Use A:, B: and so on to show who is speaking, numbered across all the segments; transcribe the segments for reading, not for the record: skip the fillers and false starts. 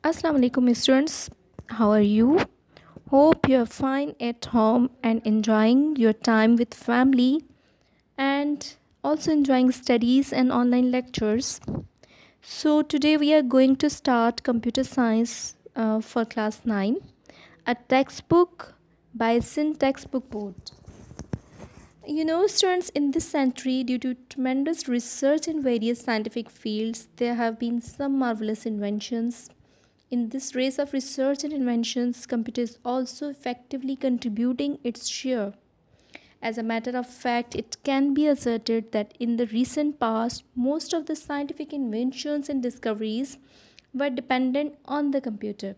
A: Assalamu alaikum students. How are you? Hope you are fine at home and enjoying your time with family and also enjoying studies and online lectures. So today we are going to start computer science for class 9, a textbook by Sin Textbook Board. Students, in this century, due to tremendous research in various scientific fields, there have been some marvelous inventions. In this race of research and inventions, computer is also effectively contributing its share. As a matter of fact, it can be asserted that in the recent past, most of the scientific inventions and discoveries were dependent on the computer.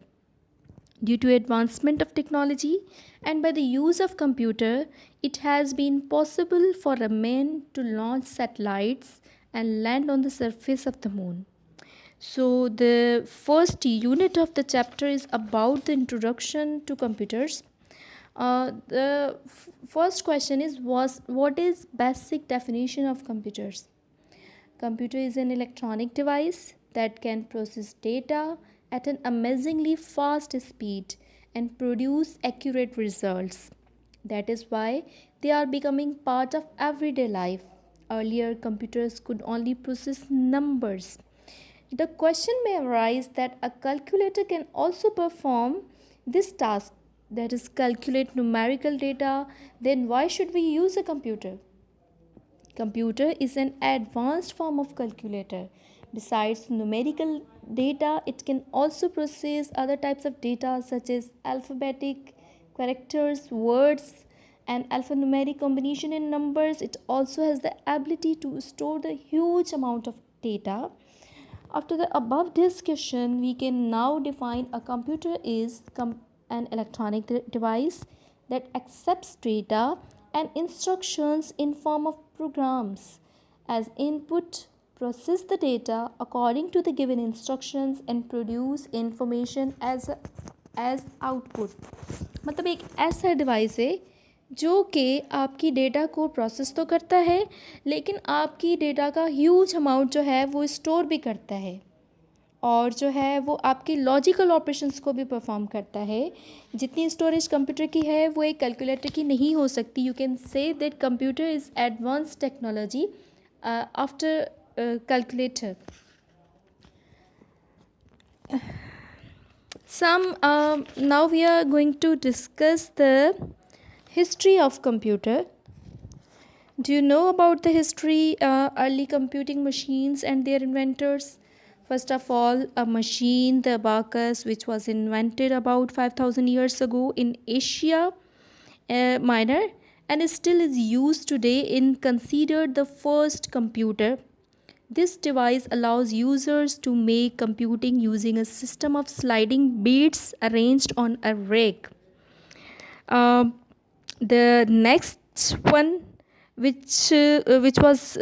A: Due to advancement of technology and by the use of computer, it has been possible for a man to launch satellites and land on the surface of the moon. So the first unit of the chapter is about the introduction to computers. The first question is was what is basic definition of computers? Computer is an electronic device that can process data at an amazingly fast speed and produce accurate results. That is why they are becoming part of everyday life. Earlier, computers could only process numbers. The question may arise that a calculator can also perform this task, that is, calculate numerical data. Then, why should we use a computer? Computer is an advanced form of calculator. Besides numerical data, it can also process other types of data such as alphabetic characters, words, and alphanumeric combination in numbers. It also has the ability to store the huge amount of data. After the above discussion, we can now define a computer is an electronic device that accepts data and instructions in form of programs as input, process the data according to the given instructions and produce information as output. मतलब एक ऐसा device है जो कि आपकी data को process तो करता है, लेकिन आपकी डेटा का ह्यूज अमाउंट जो है वो स्टोर भी करता है और जो है वो आपकी लॉजिकल ऑपरेशंस को भी परफॉर्म करता है. जितनी स्टोरेज कंप्यूटर की है वो एक कैलकुलेटर की नहीं हो सकती. You can say that computer is advance technology after calculator. Now we are going to discuss the history of computer. Do you know about the history, early computing machines and their inventors? First of all, a machine, the abacus, which was invented about 5,000 years ago in Asia Minor and still is used today in considered the first computer. This device allows users to make computing using a system of sliding beads arranged on a rack. Uh, the next one, which was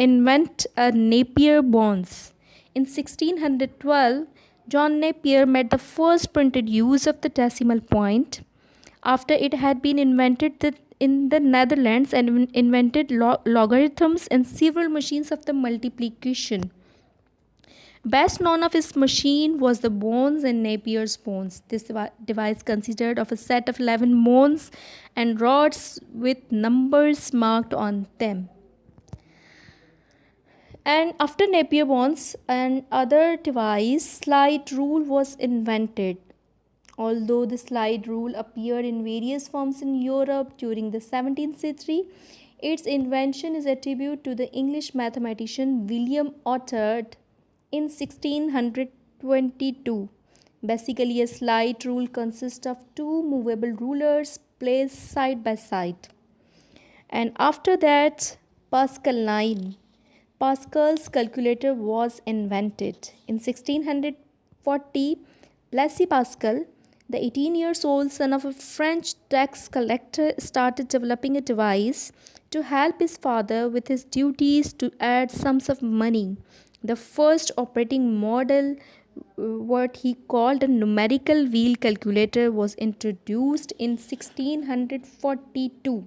A: invent Napier bonds. In 1612, John Napier made the first printed use of the decimal point. After it had been invented in the Netherlands and invented logarithms and several machines of the multiplication. Best known of his machine was the bones and Napier's bones. This device consisted of a set of 11 bones and rods with numbers marked on them. And after Napier bones, and other device, slide rule was invented. Although the slide rule appeared in various forms in Europe during the 17th century, its invention is attributed to the English mathematician William Oughtred in 1622. Basically, a slide rule consists of two movable rulers placed side by side. And after that, Pascal's calculator was invented. In 1640, Blaise Pascal, the 18 years old son of a French tax collector, started developing a device to help his father with his duties to add sums of money. The first operating model, what he called a numerical wheel calculator, was introduced in 1642.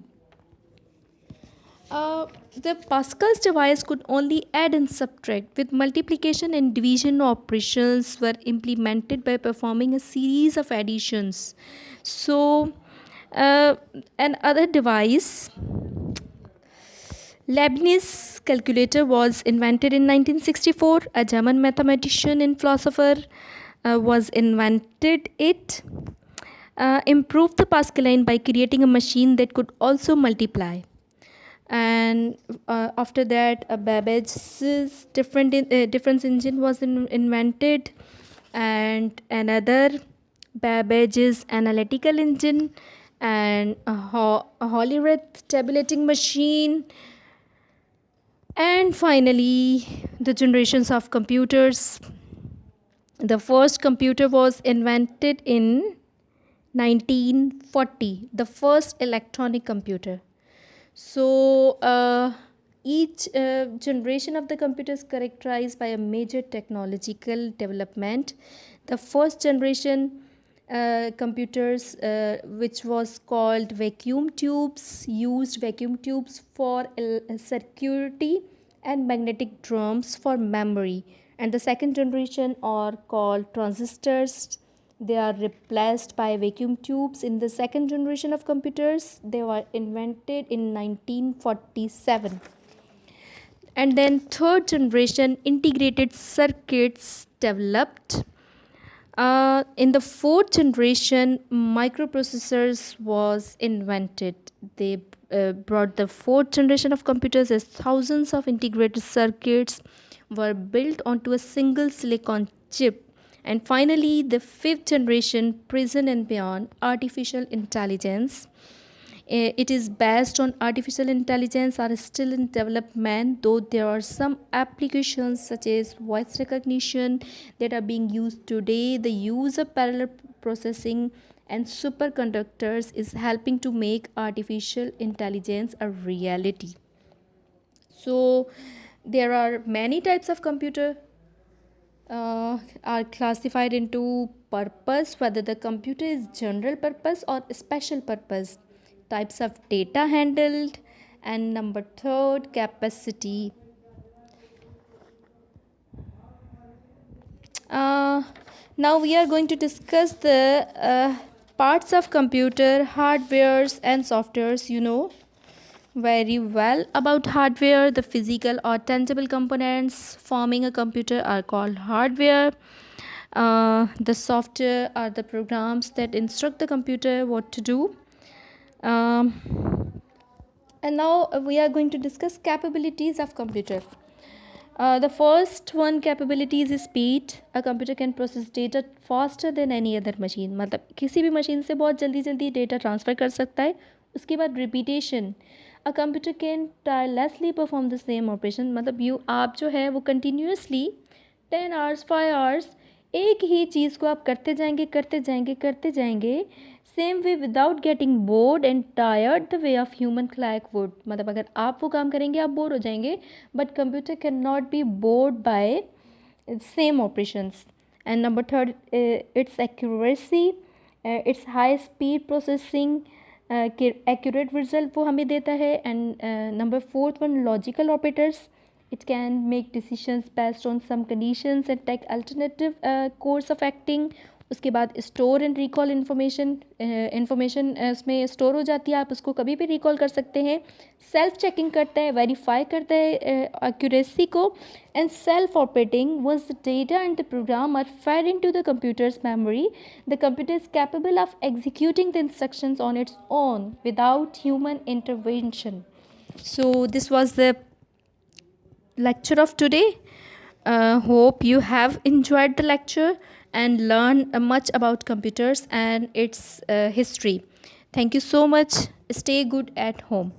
A: The Pascal's device could only add and subtract, with multiplication and division operations were implemented by performing a series of additions. So, uh, another device, Leibniz calculator, was invented in 1964. A German mathematician and philosopher was invented it. Improved the Pascaline by creating a machine that could also multiply. And after that, a Babbage's difference engine was invented, and another Babbage's analytical engine, and a Hollyrith tabulating machine, and finally the generations of computers. The first computer was invented in 1940, the first electronic computer. So, each generation of the computer is characterized by a major technological development. The first generation computers, which was called vacuum tubes, used vacuum tubes for security and magnetic drums for memory. And the second generation are called transistors. They are replaced by vacuum tubes in the second generation of computers. They were invented in 1947. And then third generation integrated circuits developed. In the fourth generation, microprocessors was invented. They brought the fourth generation of computers as thousands of integrated circuits were built onto a single silicon chip. And finally, the fifth generation, present and beyond, artificial intelligence. It is based on artificial intelligence, are still in development, though there are some applications such as voice recognition that are being used today. The use of parallel processing and superconductors is helping to make artificial intelligence a reality. So there are many types of computer are classified into purpose, whether the computer is general purpose or special purpose, types of data handled, and number third, capacity. uh, Now we are going to discuss the parts of computer, hardwares and softwares. You know very well about hardware. The physical or tangible components forming a computer are called hardware. The software are the programs that instruct the computer what to do. And now we are going to discuss capabilities of computer. The first one capability is speed. A computer can process data faster than any other machine. मतलब किसी भी machine से बहुत जल्दी जल्दी data transfer कर सकता है. उसके बाद repetition. A computer can tirelessly perform the same operation. मतलब आप जो है वो continuously 10 hours 5 hours एक ही चीज़ को आप करते जाएंगे same way without getting bored and tired the way of human clack would. मतलब अगर आप वो काम करेंगे आप बोर हो जाएंगे, but computer can not be bored by same operations. And number third, it's accuracy. It's high speed processing accurate result वो हमें देता है. And number fourth one, logical operators. It can make decisions based on some conditions and take alternative course of acting. उसके बाद store and recall information उसमें store हो जाती है, आप उसको कभी भी रिकॉल कर सकते हैं. सेल्फ चेकिंग करता है, वेरीफाई करता है एक्यूरेसी को. And self operating, once the data and the program are fed into the computer's memory, the computer is capable of executing the instructions on its own without human intervention. So this was the lecture of today. Hope you have enjoyed the lecture and learned much about computers and its history. Thank you so much. Stay good at home.